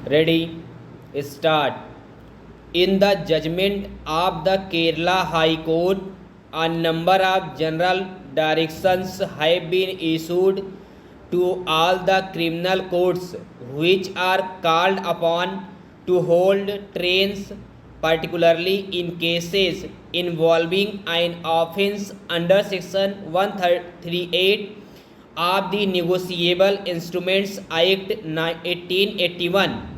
Ready? Start. In the judgment of the Kerala High Court, a number of general directions have been issued to all the criminal courts which are called upon to hold trains, particularly in cases involving an offence under Section 138 of the Negotiable Instruments Act 1881,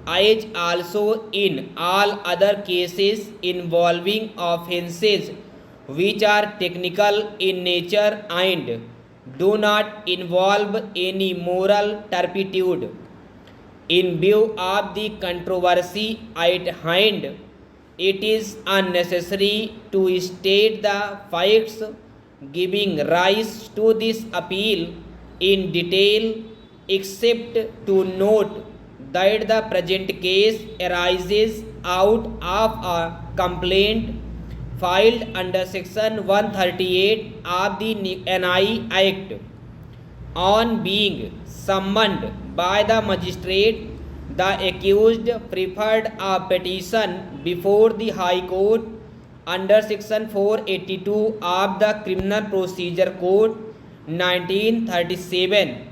as also in all other cases involving offences which are technical in nature and do not involve any moral turpitude. In view of the controversy at hand, it is unnecessary to state the facts giving rise to this appeal in detail, except to note that the present case arises out of a complaint filed under Section 138 of the NI Act. On being summoned by the magistrate, the accused preferred a petition before the High Court under Section 482 of the Criminal Procedure Code 1937,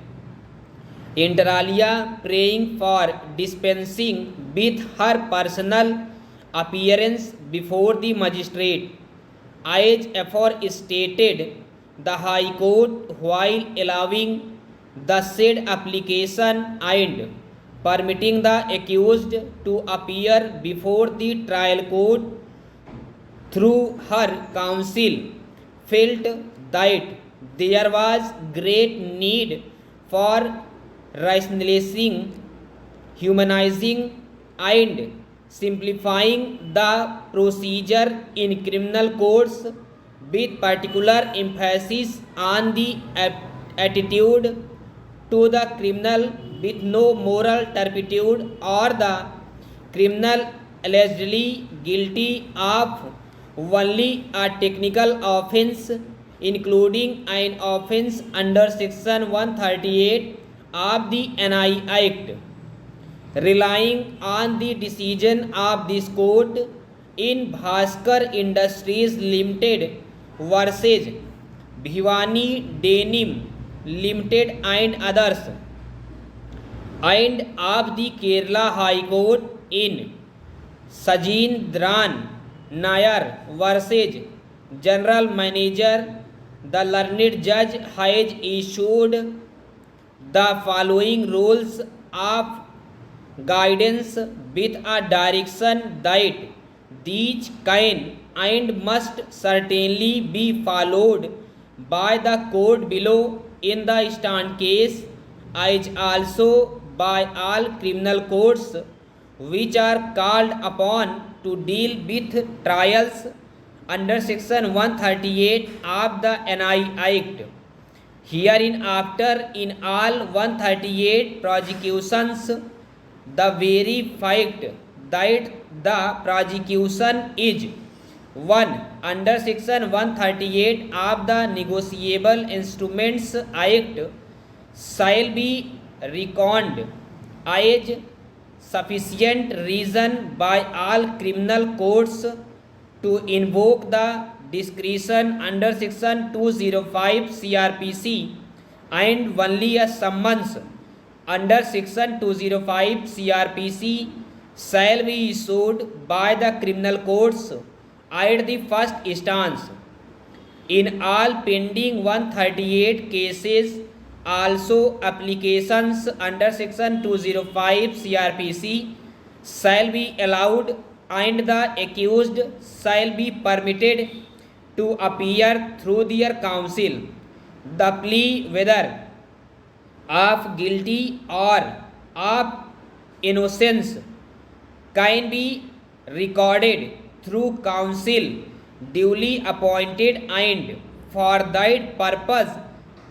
inter alia praying for dispensing with her personal appearance before the magistrate. As aforestated, the High Court, while allowing the said application and permitting the accused to appear before the trial court through her counsel, felt that there was great need for rationalizing, humanizing, and simplifying the procedure in criminal courts, with particular emphasis on the attitude to the criminal with no moral turpitude or the criminal allegedly guilty of only a technical offence, including an offence under Section 138 of the NI Act. Relying on the decision of this court in Bhaskar Industries Limited versus Bhivani Denim Limited and others, and of the Kerala High Court in Sajindran Nair versus General Manager, the learned judge has issued the following rules of guidance with a direction that these can and must certainly be followed by the court below in the stand case, as also by all criminal courts which are called upon to deal with trials under Section 138 of the NI Act. Hereinafter, in all 138 prosecutions, the very fact that the prosecution is 1. Under Section 138 of the Negotiable Instruments Act shall be reckoned as sufficient reason by all criminal courts to invoke the discretion under Section 205 CRPC, and only a summons under Section 205 CRPC shall be issued by the criminal courts at the first instance. In all pending 138 cases, also applications under Section 205 CRPC shall be allowed, and the accused shall be permitted to appear through their counsel. The plea, whether of guilty or of innocence, can be recorded through counsel duly appointed, and for that purpose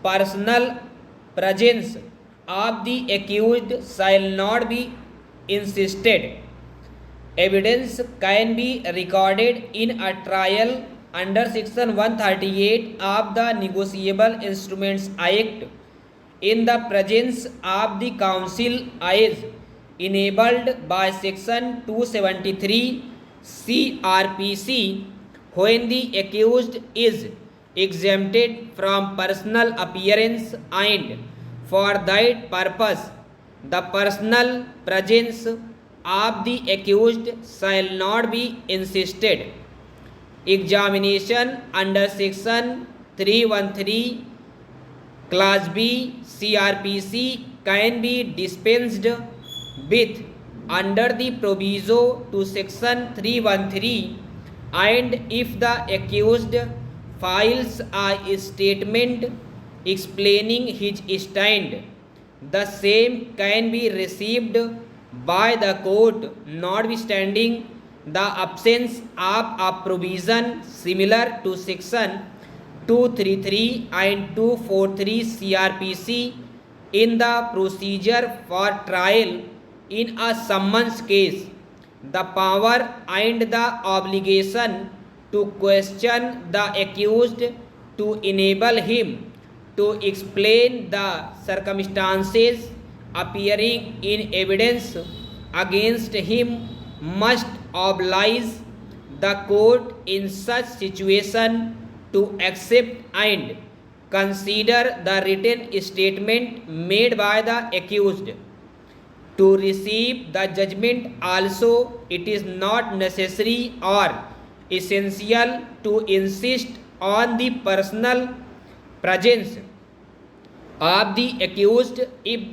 personal presence of the accused shall not be insisted. Evidence can be recorded in a trial under Section 138 of the Negotiable Instruments Act in the presence of the counsel as enabled by section 273 CRPC when the accused is exempted from personal appearance and for that purpose the personal presence of the accused shall not be insisted. Examination under section 313 class B CRPC can be dispensed with under the proviso to section 313, and if the accused files a statement explaining his stand, the same can be received by the court notwithstanding the absence of a provision similar to section 233 and 243 CRPC in the procedure for trial in a summons case. The power and the obligation to question the accused to enable him to explain the circumstances appearing in evidence against him must oblige the court in such situation to accept and consider the written statement made by the accused. To receive the judgment also, it is not necessary or essential to insist on the personal presence of the accused if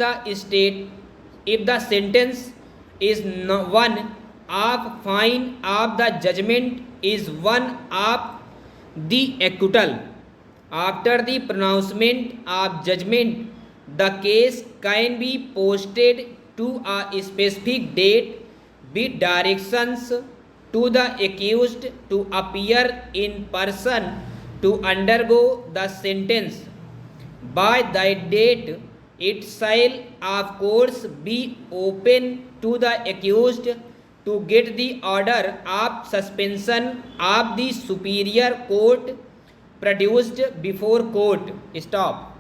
the sentence is one of fine of the judgment is one of the acquittal. After the pronouncement of judgment, the case can be posted to a specific date with directions to the accused to appear in person to undergo the sentence. By that date, it shall of course be open to the accused to get the order of suspension of the superior court produced before court. Stop.